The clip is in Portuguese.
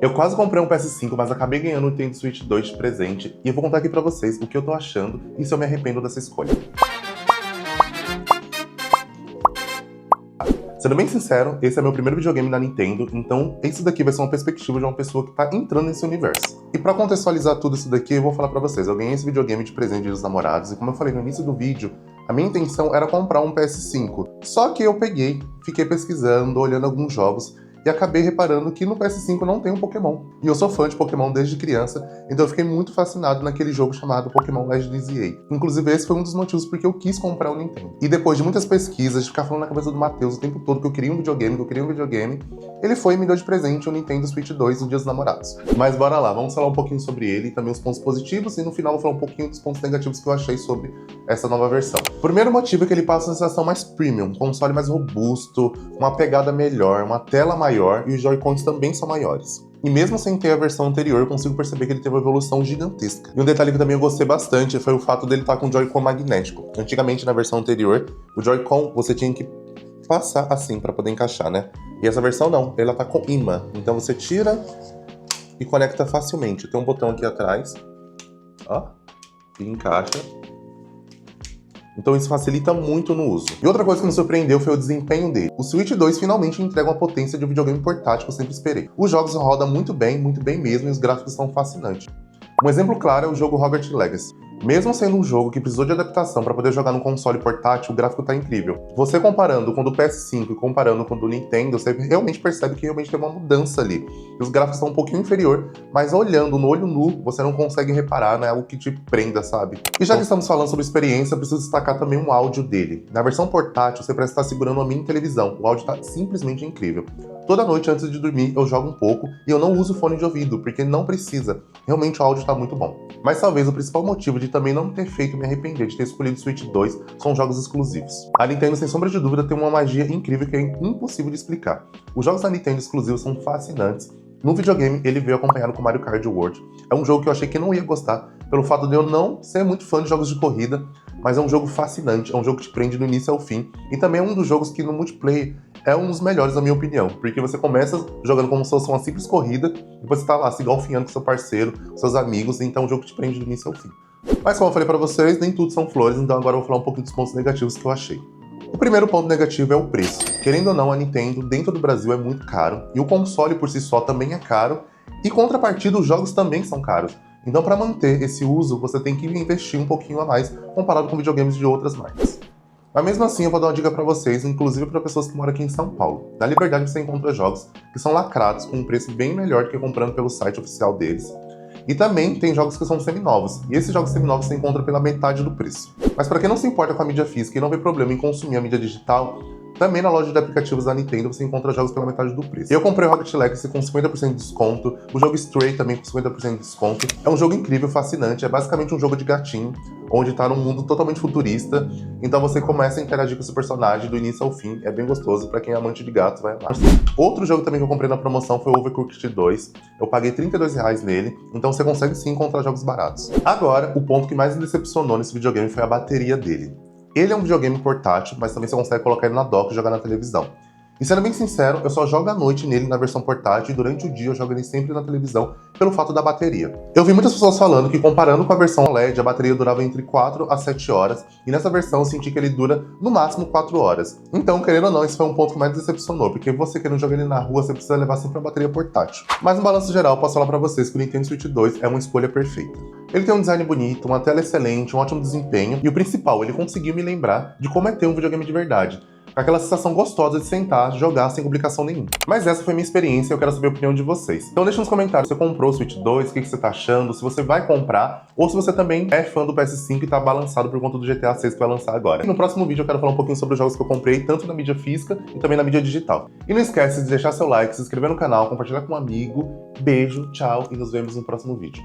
Eu quase comprei um PS5, mas acabei ganhando o Nintendo Switch 2 de presente e eu vou contar aqui pra vocês o que eu tô achando e se eu me arrependo dessa escolha. Sendo bem sincero, esse é meu primeiro videogame da Nintendo, então esse daqui vai ser uma perspectiva de uma pessoa que tá entrando nesse universo. E pra contextualizar tudo isso daqui, eu vou falar pra vocês, eu ganhei esse videogame de presente dos namorados e como eu falei no início do vídeo, a minha intenção era comprar um PS5. Só que eu peguei, fiquei pesquisando, olhando alguns jogos, e acabei reparando que no PS5 não tem um Pokémon. E eu sou fã de Pokémon desde criança, então eu fiquei muito fascinado naquele jogo chamado Pokémon Legends EA. Inclusive esse foi um dos motivos porque eu quis comprar o Nintendo. E depois de muitas pesquisas, de ficar falando na cabeça do Matheus o tempo todo que eu queria um videogame, ele foi e me deu de presente o Nintendo Switch 2 no Dia dos Namorados. Mas bora lá, vamos falar um pouquinho sobre ele, também os pontos positivos, e no final eu vou falar um pouquinho dos pontos negativos que eu achei sobre essa nova versão. O primeiro motivo é que ele passa uma sensação mais premium, um console mais robusto, uma pegada melhor, uma tela maior, e os Joy-Cons também são maiores. E mesmo sem ter a versão anterior, eu consigo perceber que ele teve uma evolução gigantesca. E um detalhe que também eu gostei bastante foi o fato dele estar com o Joy-Con magnético. Antigamente, na versão anterior, o Joy-Con você tinha que passar assim para poder encaixar, né? E essa versão não, ela tá com imã. Então você tira e conecta facilmente. Tem um botão aqui atrás, ó, e encaixa. Então isso facilita muito no uso. E outra coisa que me surpreendeu foi o desempenho dele. O Switch 2 finalmente entrega uma potência de um videogame portátil que eu sempre esperei. Os jogos rodam muito bem mesmo, e os gráficos são fascinantes. Um exemplo claro é o jogo Hogwarts Legacy. Mesmo sendo um jogo que precisou de adaptação para poder jogar no console portátil, o gráfico tá incrível. Você comparando com o do PS5 e comparando com o do Nintendo, você realmente percebe que realmente tem uma mudança ali. E os gráficos são um pouquinho inferior, mas olhando no olho nu, você não consegue reparar, né? Algo que te prenda, sabe? E já que estamos falando sobre experiência, eu preciso destacar também o áudio dele. Na versão portátil, você parece estar segurando uma mini televisão. O áudio tá simplesmente incrível. Toda noite antes de dormir eu jogo um pouco e eu não uso fone de ouvido, porque não precisa. Realmente o áudio tá muito bom. Mas talvez o principal motivo de também não ter feito me arrepender de ter escolhido o Switch 2 são jogos exclusivos. A Nintendo, sem sombra de dúvida, tem uma magia incrível que é impossível de explicar. Os jogos da Nintendo exclusivos são fascinantes. No videogame, ele veio acompanhado com Mario Kart World. É um jogo que eu achei que não ia gostar, pelo fato de eu não ser muito fã de jogos de corrida, mas é um jogo fascinante, é um jogo que te prende do início ao fim, e também é um dos jogos que no multiplayer é um dos melhores, na minha opinião, porque você começa jogando como se fosse uma simples corrida, depois você tá lá se golfinhando com seu parceiro, com seus amigos, então é um jogo que te prende do início ao fim. Mas como eu falei pra vocês, nem tudo são flores, então agora eu vou falar um pouquinho dos pontos negativos que eu achei. O primeiro ponto negativo é o preço. Querendo ou não, a Nintendo dentro do Brasil é muito caro, e o console por si só também é caro, e contrapartida os jogos também são caros. Então para manter esse uso, você tem que investir um pouquinho a mais comparado com videogames de outras marcas. Mas mesmo assim eu vou dar uma dica para vocês, inclusive para pessoas que moram aqui em São Paulo. Na Liberdade você encontra jogos que são lacrados com um preço bem melhor do que comprando pelo site oficial deles. E também tem jogos que são seminovos, e esses jogos seminovos você encontra pela metade do preço. Mas para quem não se importa com a mídia física e não vê problema em consumir a mídia digital, também na loja de aplicativos da Nintendo você encontra jogos pela metade do preço. Eu comprei o Hogwarts Legacy com 50% de desconto, o jogo Stray também com 50% de desconto. É um jogo incrível, fascinante, é basicamente um jogo de gatinho, onde tá num mundo totalmente futurista, então você começa a interagir com esse personagem do início ao fim, é bem gostoso, pra quem é amante de gatos vai amar. Outro jogo também que eu comprei na promoção foi o Overcooked 2, eu paguei R$32 nele, então você consegue sim encontrar jogos baratos. Agora, o ponto que mais me decepcionou nesse videogame foi a bateria dele. Ele é um videogame portátil, mas também você consegue colocar ele na dock e jogar na televisão. E sendo bem sincero, eu só jogo à noite nele na versão portátil e durante o dia eu jogo ele sempre na televisão pelo fato da bateria. Eu vi muitas pessoas falando que comparando com a versão OLED, a bateria durava entre 4 a 7 horas, e nessa versão eu senti que ele dura no máximo 4 horas. Então, querendo ou não, esse foi um ponto que mais decepcionou, porque você querendo jogar ele na rua, você precisa levar sempre a bateria portátil. Mas no balanço geral, eu posso falar pra vocês que o Nintendo Switch 2 é uma escolha perfeita. Ele tem um design bonito, uma tela excelente, um ótimo desempenho, e o principal, ele conseguiu me lembrar de como é ter um videogame de verdade. Aquela sensação gostosa de sentar, jogar sem complicação nenhuma. Mas essa foi a minha experiência e eu quero saber a opinião de vocês. Então deixa nos comentários se você comprou o Switch 2, o que você tá achando, se você vai comprar, ou se você também é fã do PS5 e tá balançado por conta do GTA 6 que vai lançar agora. E no próximo vídeo eu quero falar um pouquinho sobre os jogos que eu comprei, tanto na mídia física e também na mídia digital. E não esquece de deixar seu like, se inscrever no canal, compartilhar com um amigo. Beijo, tchau e nos vemos no próximo vídeo.